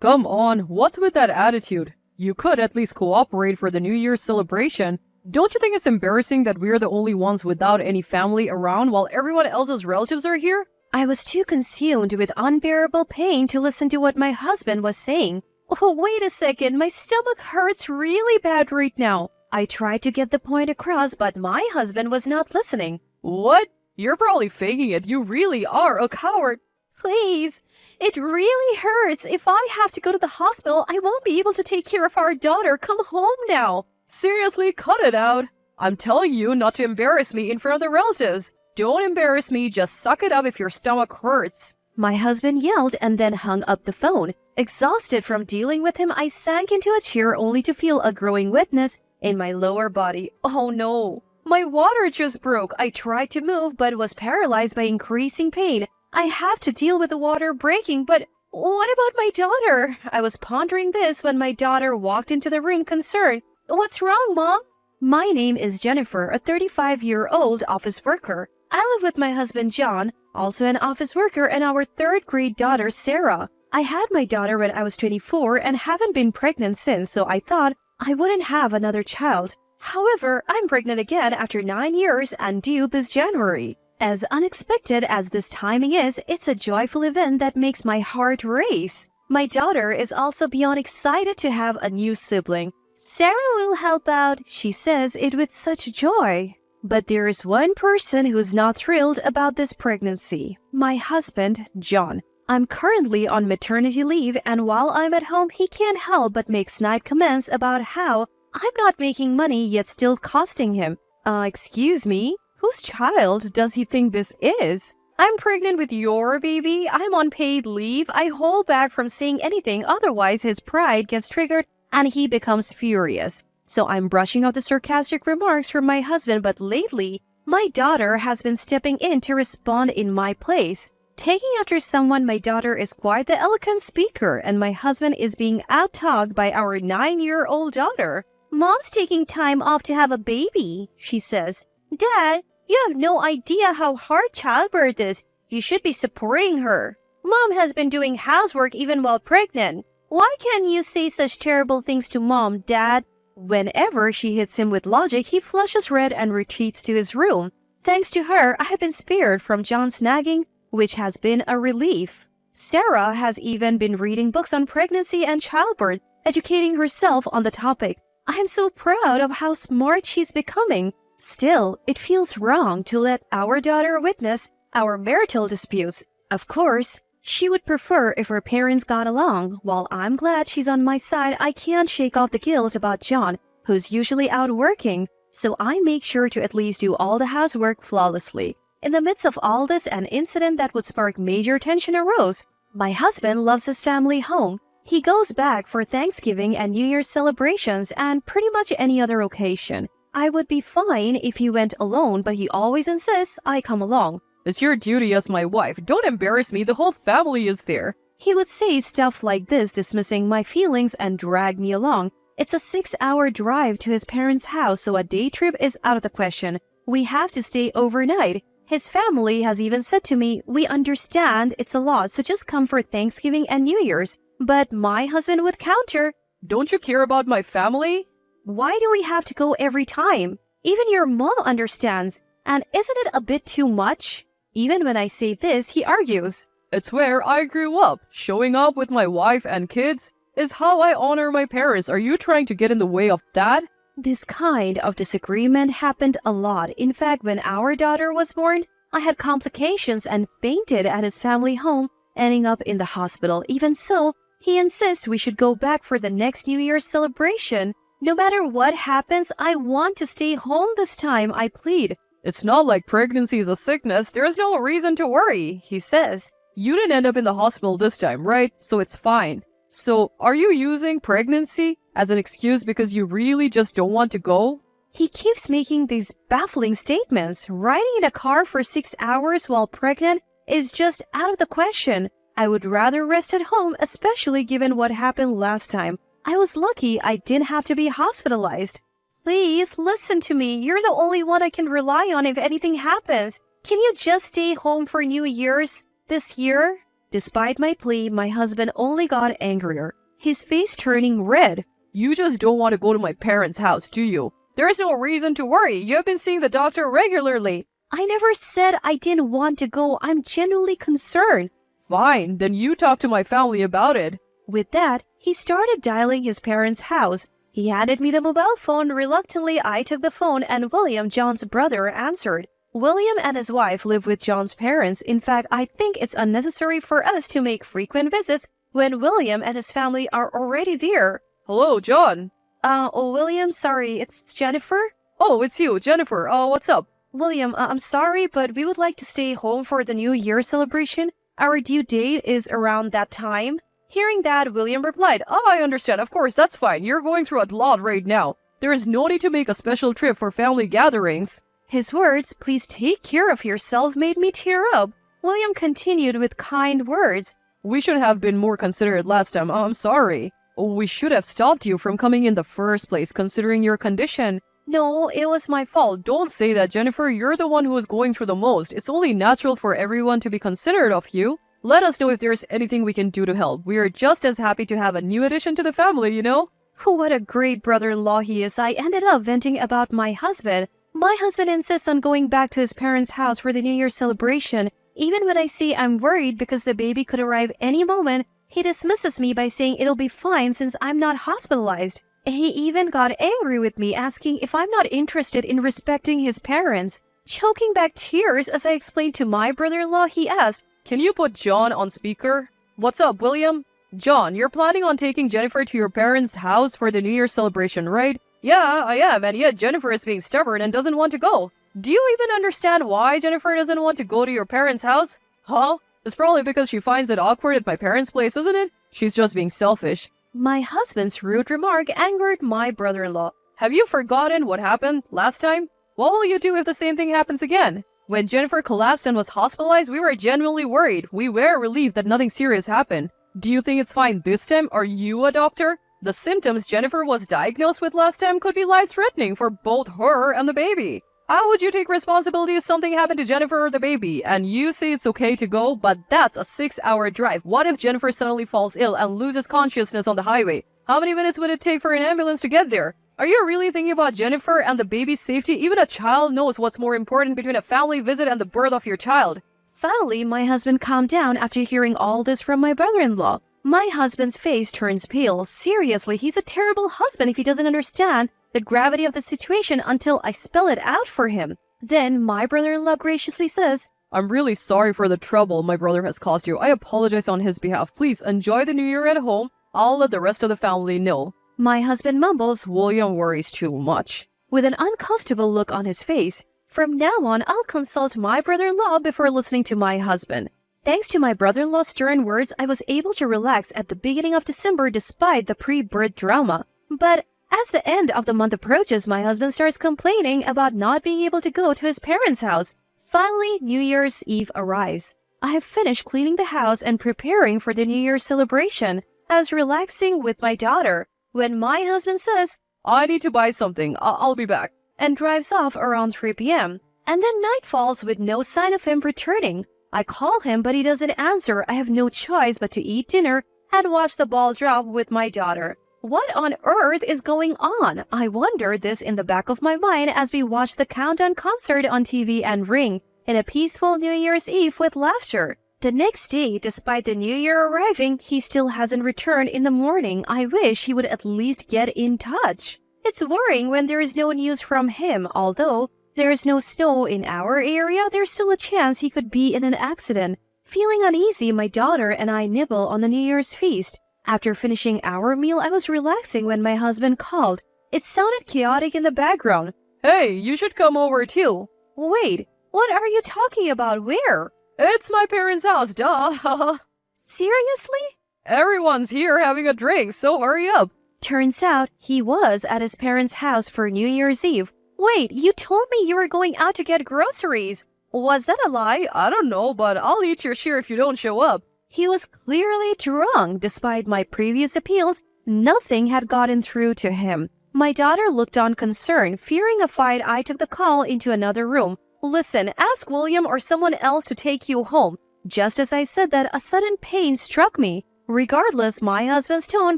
Come on, what's with that attitude? You could at least cooperate for the New Year's celebration. Don't you think it's embarrassing that we're the only ones without any family around while everyone else's relatives are here? I was too consumed with unbearable pain to listen to what my husband was saying. Oh, wait a second, my stomach hurts really bad right now. I tried to get the point across, but my husband was not listening. What? You're probably faking it. You really are a coward. Please, it really hurts. If I have to go to the hospital, I won't be able to take care of our daughter. Come home now. Seriously, cut it out. I'm telling you not to embarrass me in front of the relatives. Don't embarrass me, just suck it up if your stomach hurts. My husband yelled and then hung up the phone. Exhausted from dealing with him, I sank into a chair only to feel a growing wetness in my lower body. Oh no! My water just broke. I tried to move but was paralyzed by increasing pain. I have to deal with the water breaking, but what about my daughter? I was pondering this when my daughter walked into the room concerned. What's wrong, Mom? My name is Jennifer, a 35-year-old office worker. I live with my husband, John, also an office worker, and our third-grade daughter, Sarah. I had my daughter when I was 24 and haven't been pregnant since, so I thought I wouldn't have another child. However, I'm pregnant again after 9 years and due this January. As unexpected as this timing is, it's a joyful event that makes my heart race. My daughter is also beyond excited to have a new sibling. Sarah will help out, she says it with such joy. But there is one person who's not thrilled about this pregnancy. My husband, John. I'm currently on maternity leave, and while I'm at home, he can't help but make snide comments about how I'm not making money yet still costing him. Excuse me? Whose child does he think this is? I'm pregnant with your baby. I'm on paid leave. I hold back from saying anything, otherwise his pride gets triggered and he becomes furious. So I'm brushing off the sarcastic remarks from my husband, but lately, my daughter has been stepping in to respond in my place. Taking after someone, my daughter is quite the eloquent speaker, and my husband is being out-talked by our 9-year-old daughter. Mom's taking time off to have a baby, she says. Dad, you have no idea how hard childbirth is. You should be supporting her. Mom has been doing housework even while pregnant. Why can't you say such terrible things to Mom, Dad? Whenever she hits him with logic, he flushes red and retreats to his room. Thanks to her, I have been spared from John's nagging, which has been a relief. Sarah has even been reading books on pregnancy and childbirth, educating herself on the topic. I am so proud of how smart she's becoming. Still, it feels wrong to let our daughter witness our marital disputes. Of course, she would prefer if her parents got along. While I'm glad she's on my side, I can't shake off the guilt about John, who's usually out working, so I make sure to at least do all the housework flawlessly. In the midst of all this, an incident that would spark major tension arose. My husband loves his family home. He goes back for Thanksgiving and New Year's celebrations and pretty much any other occasion. I would be fine if he went alone, but he always insists I come along. It's your duty as my wife. Don't embarrass me. The whole family is there. He would say stuff like this, dismissing my feelings and drag me along. It's a 6-hour drive to his parents' house, so a day trip is out of the question. We have to stay overnight. His family has even said to me, we understand it's a lot, so just come for Thanksgiving and New Year's. But my husband would counter, don't you care about my family? Why do we have to go every time? Even your mom understands. And isn't it a bit too much? Even when I say this, he argues. It's where I grew up. Showing up with my wife and kids is how I honor my parents. Are you trying to get in the way of that? This kind of disagreement happened a lot. In fact, when our daughter was born, I had complications and fainted at his family home, ending up in the hospital. Even so, he insists we should go back for the next New Year's celebration. No matter what happens, I want to stay home this time, I plead. It's not like pregnancy is a sickness. There's no reason to worry, he says. You didn't end up in the hospital this time, right? So it's fine. So, are you using pregnancy as an excuse because you really just don't want to go? He keeps making these baffling statements. Riding in a car for 6 hours while pregnant is just out of the question. I would rather rest at home, especially given what happened last time. I was lucky I didn't have to be hospitalized. Please, listen to me. You're the only one I can rely on if anything happens. Can you just stay home for New Year's this year? Despite my plea, my husband only got angrier, his face turning red. You just don't want to go to my parents' house, do you? There's no reason to worry. You've been seeing the doctor regularly. I never said I didn't want to go. I'm genuinely concerned. Fine, then you talk to my family about it. With that, he started dialing his parents' house. He handed me the mobile phone. Reluctantly, I took the phone and William, John's brother, answered. William and his wife live with John's parents. In fact, I think it's unnecessary for us to make frequent visits when William and his family are already there. Hello, John. William, sorry, it's Jennifer? Oh, it's you, Jennifer. What's up? William, I'm sorry, but we would like to stay home for the New Year celebration. Our due date is around that time. Hearing that, William replied, I understand. Of course, that's fine. You're going through a lot right now. There is no need to make a special trip for family gatherings. His words, please take care of yourself, made me tear up. William continued with kind words. We should have been more considerate last time. I'm sorry. We should have stopped you from coming in the first place, considering your condition. No, it was my fault. Don't say that, Jennifer. You're the one who is going through the most. It's only natural for everyone to be considerate of you. Let us know if there's anything we can do to help. We are just as happy to have a new addition to the family, you know? What a great brother-in-law he is. I ended up venting about my husband. My husband insists on going back to his parents' house for the New Year celebration. Even when I say I'm worried because the baby could arrive any moment, he dismisses me by saying it'll be fine since I'm not hospitalized. He even got angry with me, asking if I'm not interested in respecting his parents. Choking back tears as I explained to my brother-in-law, he asked, Can you put John on speaker? What's up, William? John, you're planning on taking Jennifer to your parents' house for the New Year celebration, right? Yeah, I am, and yet Jennifer is being stubborn and doesn't want to go. Do you even understand why Jennifer doesn't want to go to your parents' house? Huh? It's probably because she finds it awkward at my parents' place, isn't it? She's just being selfish. My husband's rude remark angered my brother-in-law. Have you forgotten what happened last time? What will you do if the same thing happens again? When Jennifer collapsed and was hospitalized, we were genuinely worried. We were relieved that nothing serious happened. Do you think it's fine this time? Are you a doctor? The symptoms Jennifer was diagnosed with last time could be life-threatening for both her and the baby. How would you take responsibility if something happened to Jennifer or the baby, and you say it's okay to go, but that's a 6-hour drive? What if Jennifer suddenly falls ill and loses consciousness on the highway? How many minutes would it take for an ambulance to get there? Are you really thinking about Jennifer and the baby's safety? Even a child knows what's more important between a family visit and the birth of your child. Finally, my husband calmed down after hearing all this from my brother-in-law. My husband's face turns pale. Seriously, he's a terrible husband if he doesn't understand the gravity of the situation until I spell it out for him. Then my brother-in-law graciously says, I'm really sorry for the trouble my brother has caused you. I apologize on his behalf. Please enjoy the New Year at home. I'll let the rest of the family know. My husband mumbles, William worries too much. With an uncomfortable look on his face. From now on, I'll consult my brother-in-law before listening to my husband. Thanks to my brother-in-law's stern words, I was able to relax at the beginning of December despite the pre-birth drama. But as the end of the month approaches, my husband starts complaining about not being able to go to his parents' house. Finally, New Year's Eve arrives. I have finished cleaning the house and preparing for the New Year's celebration. I was relaxing with my daughter when my husband says, I need to buy something. I'll be back. And drives off around 3 p.m. And then night falls with no sign of him returning. I call him, but he doesn't answer. I have no choice but to eat dinner and watch the ball drop with my daughter. What on earth is going on? I wonder this in the back of my mind as we watch the countdown concert on TV and ring in a peaceful New Year's Eve with laughter. The next day, despite the New Year arriving, he still hasn't returned in the morning. I wish he would at least get in touch. It's worrying when there is no news from him, although there is no snow in our area, there's still a chance he could be in an accident. Feeling uneasy, my daughter and I nibble on the New Year's feast. After finishing our meal, I was relaxing when my husband called. It sounded chaotic in the background. Hey, you should come over too. Wait, what are you talking about? Where? It's my parents' house, duh. Seriously? Everyone's here having a drink, so hurry up. Turns out he was at his parents' house for New Year's Eve. Wait, you told me you were going out to get groceries. Was that a lie? I don't know, but I'll eat your share if you don't show up. He was clearly drunk. Despite my previous appeals, nothing had gotten through to him. My daughter looked on concerned. Fearing a fight, I took the call into another room. Listen, ask William or someone else to take you home. Just as I said that, a sudden pain struck me. Regardless, my husband's tone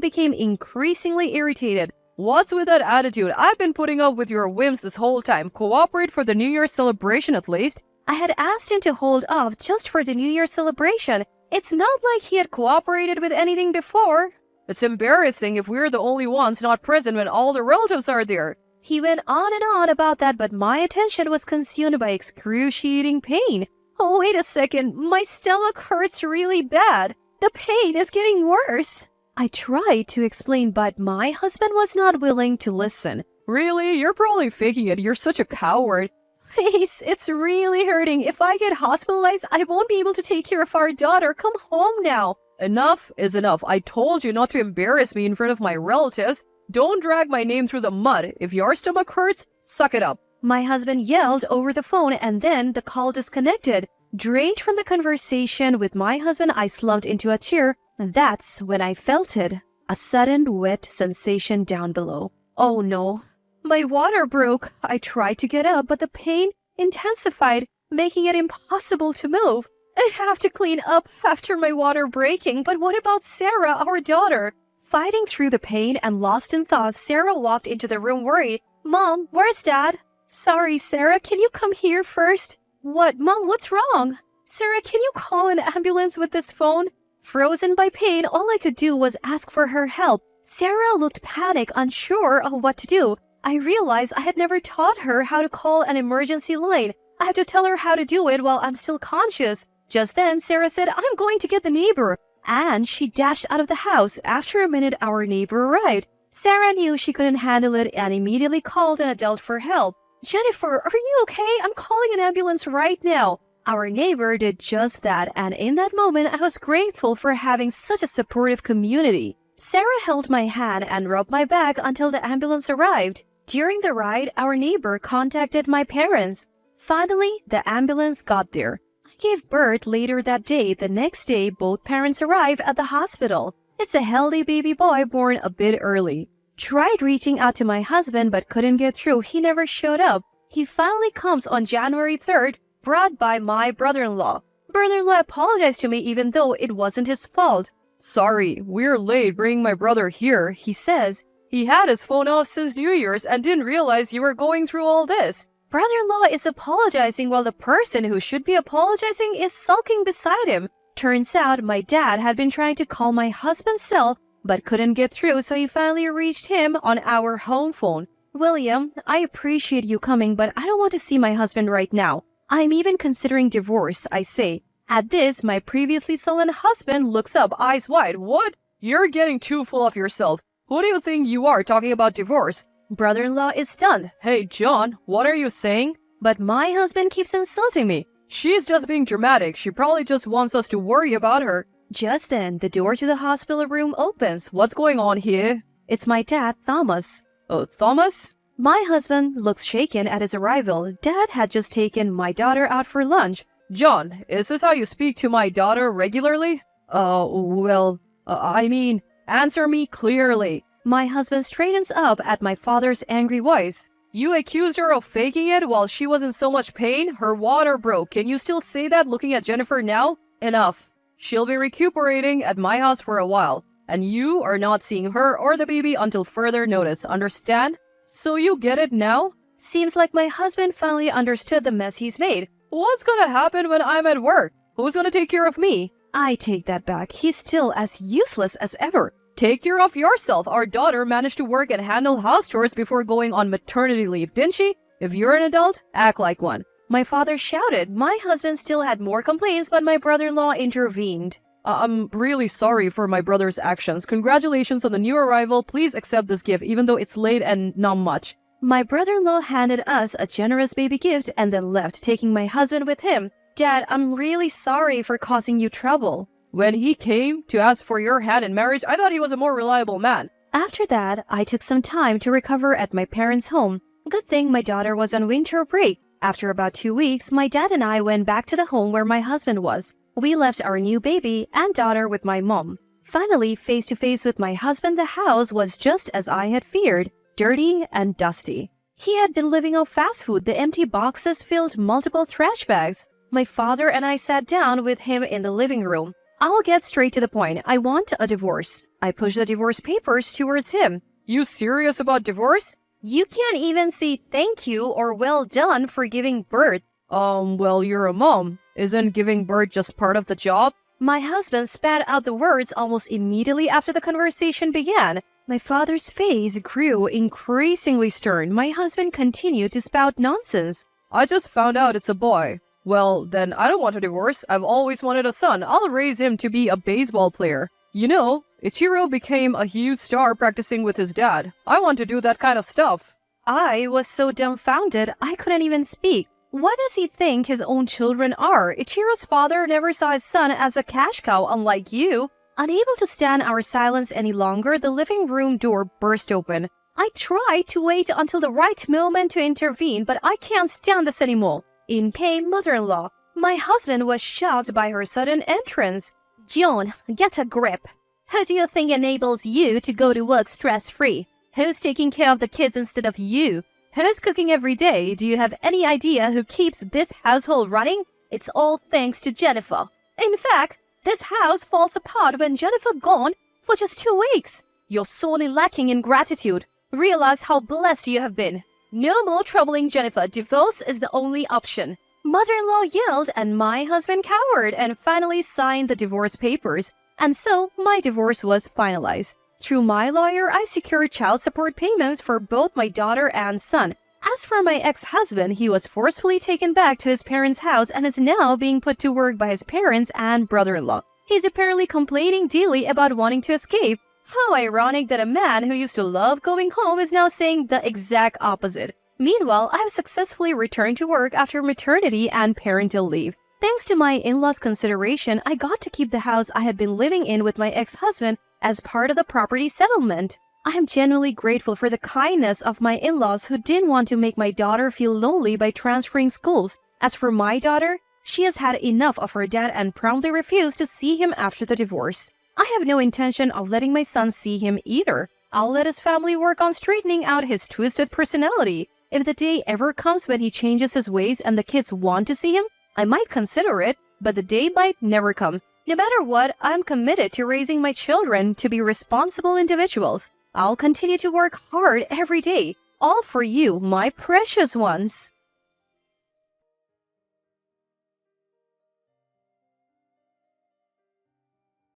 became increasingly irritated. What's with that attitude? I've been putting up with your whims this whole time. Cooperate for the New Year celebration at least. I had asked him to hold off just for the New Year celebration. It's not like he had cooperated with anything before. It's embarrassing if we're the only ones not present when all the relatives are there. He went on and on about that, but my attention was consumed by excruciating pain. Oh, wait a second. My stomach hurts really bad. The pain is getting worse. I tried to explain, but my husband was not willing to listen. Really? You're probably faking it. You're such a coward. Please, it's really hurting. If I get hospitalized, I won't be able to take care of our daughter. Come home now. Enough is enough. I told you not to embarrass me in front of my relatives. Don't drag my name through the mud. If your stomach hurts, suck it up. My husband yelled over the phone and then the call disconnected. Drained from the conversation with my husband, I slumped into a chair. That's when I felt it. A sudden wet sensation down below. Oh no. My water broke. I tried to get up, but the pain intensified, making it impossible to move. I have to clean up after my water breaking, but what about Sarah, our daughter? Fighting through the pain and lost in thought, Sarah walked into the room worried. Mom, where's Dad? Sorry, Sarah, can you come here first? What, Mom, what's wrong? Sarah, can you call an ambulance with this phone? Frozen by pain, all I could do was ask for her help. Sarah looked panicked, unsure of what to do. I realized I had never taught her how to call an emergency line. I have to tell her how to do it while I'm still conscious. Just then, Sarah said, I'm going to get the neighbor. And she dashed out of the house. After a minute, our neighbor arrived. Sarah knew she couldn't handle it and immediately called an adult for help. Jennifer, are you okay? I'm calling an ambulance right now. Our neighbor did just that, and in that moment, I was grateful for having such a supportive community. Sarah held my hand and rubbed my back until the ambulance arrived. During the ride, our neighbor contacted my parents. Finally, the ambulance got there. I gave birth later that day. The next day, both parents arrived at the hospital. It's a healthy baby boy born a bit early. Tried reaching out to my husband but couldn't get through. He never showed up. He finally comes on January 3rd, brought by my brother-in-law. Brother-in-law apologized to me even though it wasn't his fault. Sorry, we're late bringing my brother here, he says. He had his phone off since New Year's and didn't realize you were going through all this. Brother-in-law is apologizing while the person who should be apologizing is sulking beside him. Turns out my dad had been trying to call my husband's cell but couldn't get through, so he finally reached him on our home phone. William, I appreciate you coming, but I don't want to see my husband right now. I'm even considering divorce, I say. At this, my previously sullen husband looks up, eyes wide. What? You're getting too full of yourself. Who do you think you are talking about divorce? Brother-in-law is stunned. Hey, John, what are you saying? But my husband keeps insulting me. She's just being dramatic. She probably just wants us to worry about her. Just then, the door to the hospital room opens. What's going on here? It's my dad, Thomas. Oh, Thomas? My husband looks shaken at his arrival. Dad had just taken my daughter out for lunch. John, is this how you speak to my daughter regularly? Answer me clearly. My husband straightens up at my father's angry voice. You accused her of faking it while she was in so much pain? Her water broke. Can you still say that looking at Jennifer now? Enough. She'll be recuperating at my house for a while, and you are not seeing her or the baby until further notice, understand? So you get it now? Seems like my husband finally understood the mess he's made. What's gonna happen when I'm at work? Who's gonna take care of me? I take that back. He's still as useless as ever. Take care of yourself. Our daughter managed to work and handle house chores before going on maternity leave, didn't she? If you're an adult, act like one. My father shouted. My husband still had more complaints, but my brother-in-law intervened. I'm really sorry for my brother's actions. Congratulations on the new arrival. Please accept this gift, even though it's late and not much. My brother-in-law handed us a generous baby gift and then left, taking my husband with him. Dad, I'm really sorry for causing you trouble. When he came to ask for your hand in marriage, I thought he was a more reliable man. After that, I took some time to recover at my parents' home. Good thing my daughter was on winter break. After about 2 weeks, my dad and I went back to the home where my husband was. We left our new baby and daughter with my mom. Finally, face to face with my husband, the house was just as I had feared, dirty and dusty. He had been living off fast food. The empty boxes filled multiple trash bags. My father and I sat down with him in the living room. I'll get straight to the point. I want a divorce. I pushed the divorce papers towards him. You serious about divorce? You can't even say thank you or well done for giving birth. Well, you're a mom. Isn't giving birth just part of the job? My husband spat out the words almost immediately after the conversation began. My father's face grew increasingly stern. My husband continued to spout nonsense. I just found out it's a boy. Well, then I don't want a divorce. I've always wanted a son. I'll raise him to be a baseball player. You know, Ichiro became a huge star practicing with his dad. I want to do that kind of stuff. I was so dumbfounded I couldn't even speak. What does he think his own children are? Ichiro's father never saw his son as a cash cow, unlike you. Unable to stand our silence any longer, the living room door burst open. I tried to wait until the right moment to intervene, but I can't stand this anymore. In came mother-in-law. My husband was shocked by her sudden entrance. John, get a grip. Who do you think enables you to go to work stress-free? Who's taking care of the kids instead of you? Who's cooking every day? Do you have any idea who keeps this household running? It's all thanks to Jennifer. In fact, this house falls apart when Jennifer gone for just 2 weeks. You're sorely lacking in gratitude. Realize how blessed you have been. No more troubling Jennifer. Divorce is the only option. Mother-in-law yelled and my husband cowered and finally signed the divorce papers. And so my divorce was finalized. Through my lawyer, I secured child support payments for both my daughter and son. As for my ex-husband, he was forcefully taken back to his parents' house and is now being put to work by his parents and brother-in-law. He's apparently complaining daily about wanting to escape. How ironic that a man who used to love going home is now saying the exact opposite. Meanwhile, I have successfully returned to work after maternity and parental leave. Thanks to my in-laws' consideration, I got to keep the house I had been living in with my ex-husband as part of the property settlement. I am genuinely grateful for the kindness of my in-laws who didn't want to make my daughter feel lonely by transferring schools. As for my daughter, she has had enough of her dad and promptly refused to see him after the divorce. I have no intention of letting my son see him either. I'll let his family work on straightening out his twisted personality. If the day ever comes when he changes his ways and the kids want to see him, I might consider it, but the day might never come. No matter what, I'm committed to raising my children to be responsible individuals. I'll continue to work hard every day, all for you, my precious ones.